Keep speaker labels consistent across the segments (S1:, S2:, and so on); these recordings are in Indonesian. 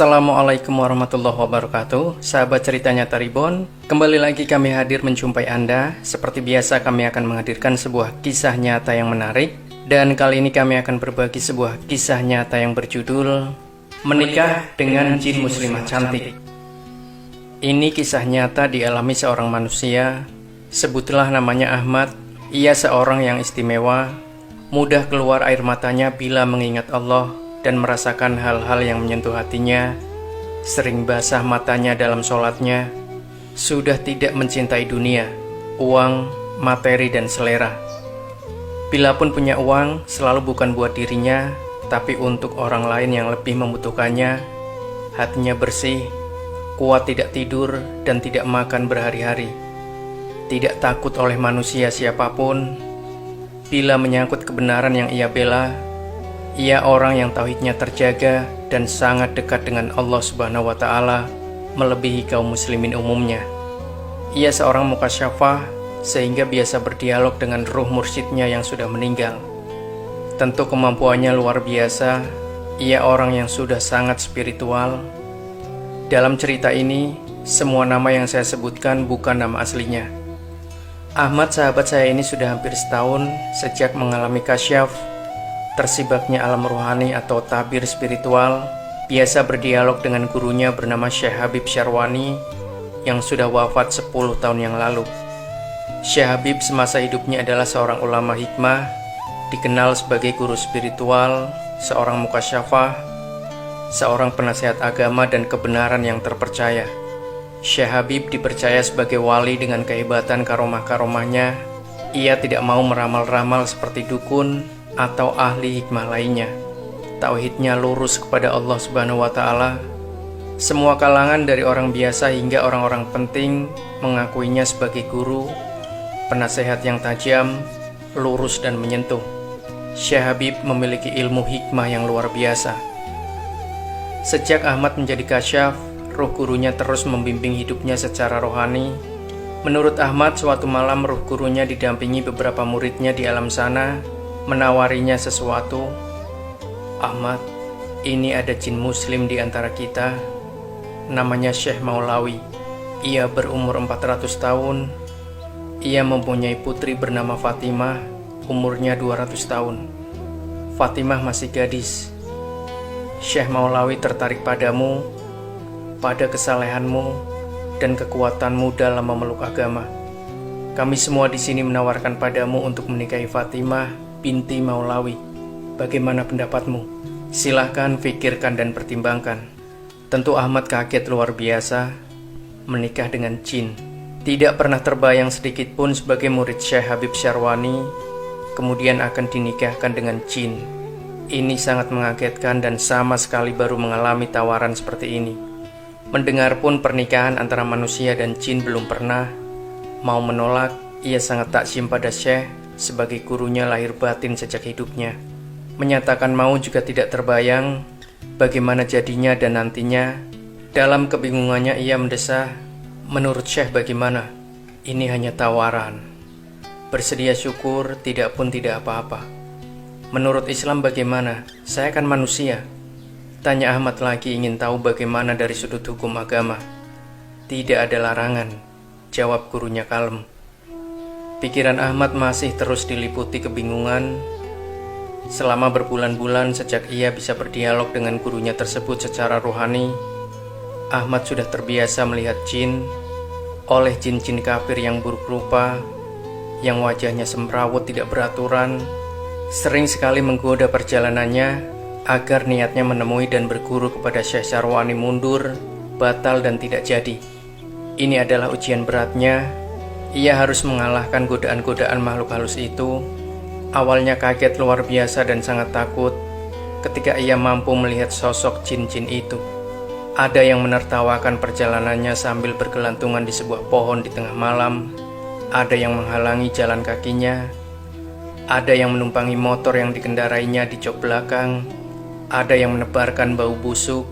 S1: Assalamualaikum warahmatullahi wabarakatuh. Sahabat cerita nyata Reborn, kembali lagi kami hadir menjumpai Anda. Seperti biasa kami akan menghadirkan sebuah kisah nyata yang menarik. Dan kali ini kami akan berbagi sebuah kisah nyata yang berjudul Menikah dengan Jin Muslimah Cantik. Ini kisah nyata dialami seorang manusia. Sebutlah namanya Ahmad. Ia seorang yang istimewa. Mudah keluar air matanya bila mengingat Allah dan merasakan hal-hal yang menyentuh hatinya. Sering basah matanya dalam sholatnya. Sudah tidak mencintai dunia, uang, materi, dan selera. Bila pun punya uang, selalu bukan buat dirinya, tapi untuk orang lain yang lebih membutuhkannya. Hatinya bersih, kuat tidak tidur, dan tidak makan berhari-hari. Tidak takut oleh manusia siapapun. Bila menyangkut kebenaran yang ia bela, ia orang yang tauhidnya terjaga dan sangat dekat dengan Allah Subhanahu wa Ta'ala, melebihi kaum muslimin umumnya. Ia seorang mukasyafah sehingga biasa berdialog dengan ruh mursyidnya yang sudah meninggal. Tentu kemampuannya luar biasa. Ia orang yang sudah sangat spiritual. Dalam cerita ini, semua nama yang saya sebutkan bukan nama aslinya. Ahmad, sahabat saya ini, sudah hampir setahun sejak mengalami kasyaf, tersibaknya alam rohani atau tabir spiritual. Biasa berdialog dengan gurunya bernama Syekh Habib Syarwani yang sudah wafat 10 tahun yang lalu. Syekh Habib semasa hidupnya adalah seorang ulama hikmah, dikenal sebagai guru spiritual, seorang mukasyafah, seorang penasehat agama dan kebenaran yang terpercaya. Syekh Habib dipercaya sebagai wali dengan kehebatan karomah-karomahnya. Ia tidak mau meramal-ramal seperti dukun atau ahli hikmah lainnya. Tauhidnya lurus kepada Allah Subhanahu wa Ta'ala. Semua kalangan dari orang biasa hingga orang-orang penting mengakuinya sebagai guru, penasehat yang tajam, lurus dan menyentuh. Syekh Habib memiliki ilmu hikmah yang luar biasa. Sejak Ahmad menjadi kasyaf, ruh gurunya terus membimbing hidupnya secara rohani. Menurut Ahmad, suatu malam ruh gurunya didampingi beberapa muridnya di alam sana, menawarinya sesuatu. Ahmad, ini ada jin muslim di antara kita. Namanya Syekh Maulawi. Ia berumur 400 tahun. Ia mempunyai putri bernama Fatimah, umurnya 200 tahun. Fatimah masih gadis. Syekh Maulawi tertarik padamu, pada kesalehanmu dan kekuatanmu dalam memeluk agama. Kami semua di sini menawarkan padamu untuk menikahi Fatimah binti Maulawi. Bagaimana pendapatmu? Silahkan pikirkan dan pertimbangkan. Tentu Ahmad kaget luar biasa. Menikah dengan jin. Tidak pernah terbayang sedikit pun sebagai murid Syekh Habib Syarwani kemudian akan dinikahkan dengan jin. Ini sangat mengagetkan dan sama sekali baru mengalami tawaran seperti ini. Mendengar pun pernikahan antara manusia dan jin belum pernah. Mau menolak, ia sangat takzim pada Syekh sebagai gurunya lahir batin sejak hidupnya. Menyatakan mau juga tidak terbayang bagaimana jadinya dan nantinya. Dalam kebingungannya ia mendesah, menurut Syekh bagaimana? Ini hanya tawaran. Bersedia syukur, tidak pun tidak apa-apa. Menurut Islam bagaimana? Saya kan manusia. Tanya Ahmad lagi ingin tahu bagaimana dari sudut hukum agama. Tidak ada larangan, jawab gurunya kalem. Pikiran Ahmad masih terus diliputi kebingungan. Selama berbulan-bulan sejak ia bisa berdialog dengan gurunya tersebut secara rohani, Ahmad sudah terbiasa melihat jin, oleh jin-jin kafir yang buruk rupa, yang wajahnya semrawut tidak beraturan, sering sekali menggoda perjalanannya agar niatnya menemui dan berguru kepada Syekh Syarwani mundur, batal dan tidak jadi. Ini adalah ujian beratnya. Ia harus mengalahkan godaan-godaan makhluk halus itu. Awalnya kaget luar biasa dan sangat takut ketika ia mampu melihat sosok jin-jin itu. Ada yang menertawakan perjalanannya sambil bergelantungan di sebuah pohon di tengah malam. Ada yang menghalangi jalan kakinya. Ada yang menumpangi motor yang dikendarainya di jok belakang. Ada yang menebarkan bau busuk.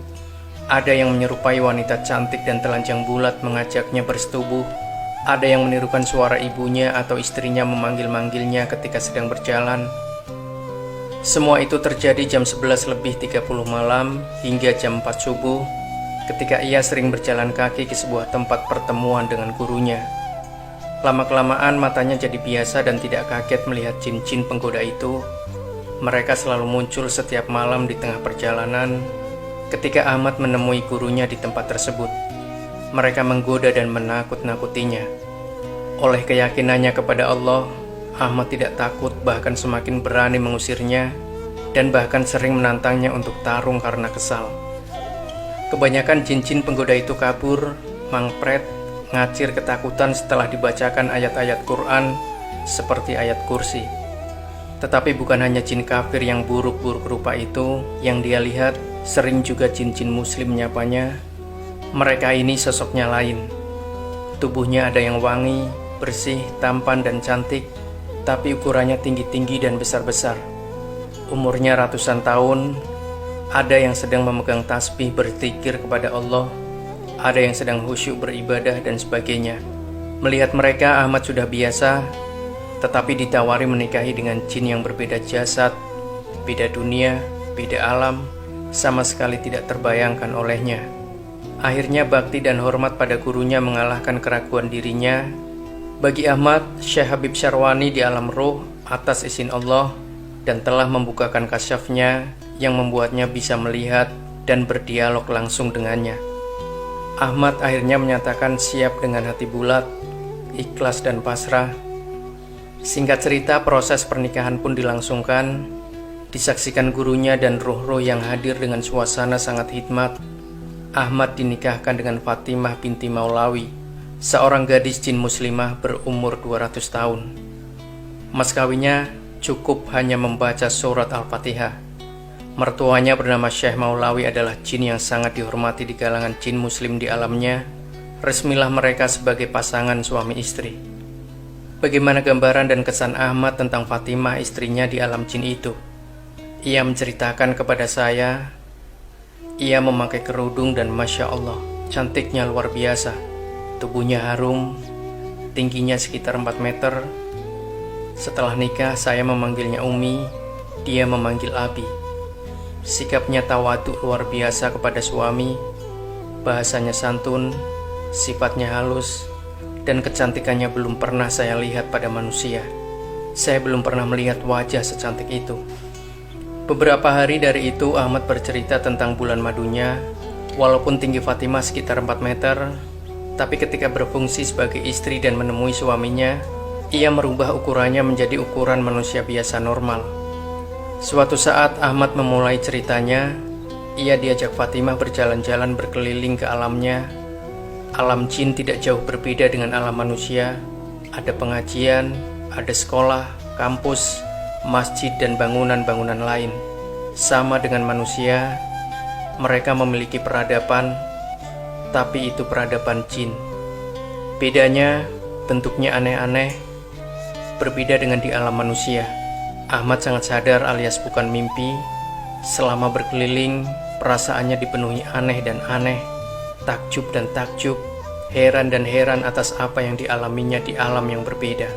S1: Ada yang menyerupai wanita cantik dan telanjang bulat mengajaknya bersetubuh. Ada yang menirukan suara ibunya atau istrinya memanggil-manggilnya ketika sedang berjalan. Semua itu terjadi jam 11:30 malam hingga jam 4 subuh ketika ia sering berjalan kaki ke sebuah tempat pertemuan dengan gurunya. Lama-kelamaan matanya jadi biasa dan tidak kaget melihat jin-jin penggoda itu. Mereka selalu muncul setiap malam di tengah perjalanan ketika Ahmad menemui gurunya di tempat tersebut. Mereka menggoda dan menakut-nakutinya. Oleh keyakinannya kepada Allah, Ahmad tidak takut, bahkan semakin berani mengusirnya dan bahkan sering menantangnya untuk tarung karena kesal. Kebanyakan jin-jin penggoda itu kabur, mangpret, ngacir ketakutan setelah dibacakan ayat-ayat Quran seperti ayat kursi. Tetapi bukan hanya jin kafir yang buruk-buruk rupa itu yang dia lihat, sering juga jin-jin muslim menyapanya. Mereka ini sosoknya lain. Tubuhnya ada yang wangi, bersih, tampan dan cantik, tapi ukurannya tinggi-tinggi dan besar-besar. Umurnya ratusan tahun, ada yang sedang memegang tasbih berzikir kepada Allah, ada yang sedang khusyuk beribadah dan sebagainya. Melihat mereka, Ahmad sudah biasa, tetapi ditawari menikahi dengan jin yang berbeda jasad, beda dunia, beda alam, sama sekali tidak terbayangkan olehnya. Akhirnya bakti dan hormat pada gurunya mengalahkan keraguan dirinya. Bagi Ahmad, Syekh Habib Syarwani di alam ruh atas izin Allah dan telah membukakan kasyafnya yang membuatnya bisa melihat dan berdialog langsung dengannya. Ahmad akhirnya menyatakan siap dengan hati bulat, ikhlas dan pasrah. Singkat cerita, proses pernikahan pun dilangsungkan, disaksikan gurunya dan ruh-ruh yang hadir dengan suasana sangat hikmat. Ahmad dinikahkan dengan Fatimah binti Maulawi, seorang gadis jin muslimah berumur 200 tahun. Mas kawinnya cukup hanya membaca surat Al-Fatihah. Mertuanya bernama Syekh Maulawi adalah jin yang sangat dihormati di kalangan jin muslim di alamnya. Resmilah mereka sebagai pasangan suami istri. Bagaimana gambaran dan kesan Ahmad tentang Fatimah istrinya di alam jin itu? Ia menceritakan kepada saya, ia memakai kerudung dan Masya Allah, cantiknya luar biasa. Tubuhnya harum, tingginya sekitar 4 meter. Setelah nikah, saya memanggilnya Umi, dia memanggil Abi. Sikapnya tawaduk luar biasa kepada suami, bahasanya santun, sifatnya halus, dan kecantikannya belum pernah saya lihat pada manusia. Saya belum pernah melihat wajah secantik itu. Beberapa hari dari itu Ahmad bercerita tentang bulan madunya. Walaupun tinggi Fatimah sekitar 4 meter, tapi ketika berfungsi sebagai istri dan menemui suaminya, ia merubah ukurannya menjadi ukuran manusia biasa normal. Suatu saat Ahmad memulai ceritanya. Ia diajak Fatimah berjalan-jalan berkeliling ke alamnya. Alam jin tidak jauh berbeda dengan alam manusia. Ada pengajian, ada sekolah, kampus, masjid dan bangunan-bangunan lain. Sama dengan manusia, mereka memiliki peradaban, tapi itu peradaban jin. Bedanya, bentuknya aneh-aneh, berbeda dengan di alam manusia. Ahmad sangat sadar alias bukan mimpi. Selama berkeliling, perasaannya dipenuhi aneh dan aneh, takjub dan takjub, heran dan heran atas apa yang dialaminya di alam yang berbeda.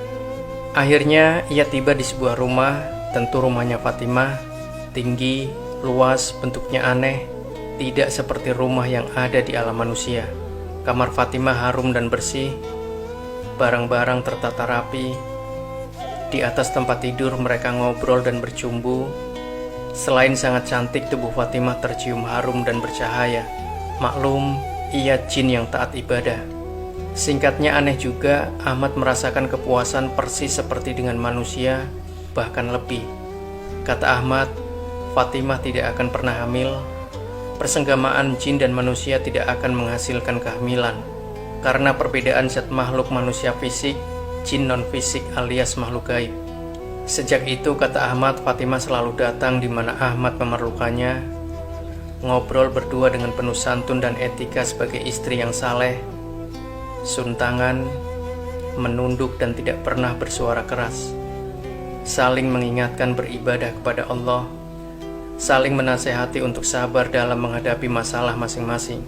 S1: Akhirnya ia tiba di sebuah rumah, tentu rumahnya Fatimah, tinggi, luas, bentuknya aneh, tidak seperti rumah yang ada di alam manusia. Kamar Fatimah harum dan bersih, barang-barang tertata rapi. Di atas tempat tidur mereka ngobrol dan bercumbu. Selain sangat cantik, tubuh Fatimah tercium harum dan bercahaya. Maklum, ia jin yang taat ibadah. Singkatnya aneh juga, Ahmad merasakan kepuasan persis seperti dengan manusia, bahkan lebih. Kata Ahmad, Fatimah tidak akan pernah hamil. Persenggamaan jin dan manusia tidak akan menghasilkan kehamilan, karena perbedaan zat makhluk manusia fisik, jin non-fisik alias makhluk gaib. Sejak itu, kata Ahmad, Fatimah selalu datang di mana Ahmad memerlukannya, ngobrol berdua dengan penuh santun dan etika sebagai istri yang saleh, suntangan, menunduk dan tidak pernah bersuara keras, saling mengingatkan beribadah kepada Allah, saling menasehati untuk sabar dalam menghadapi masalah masing-masing.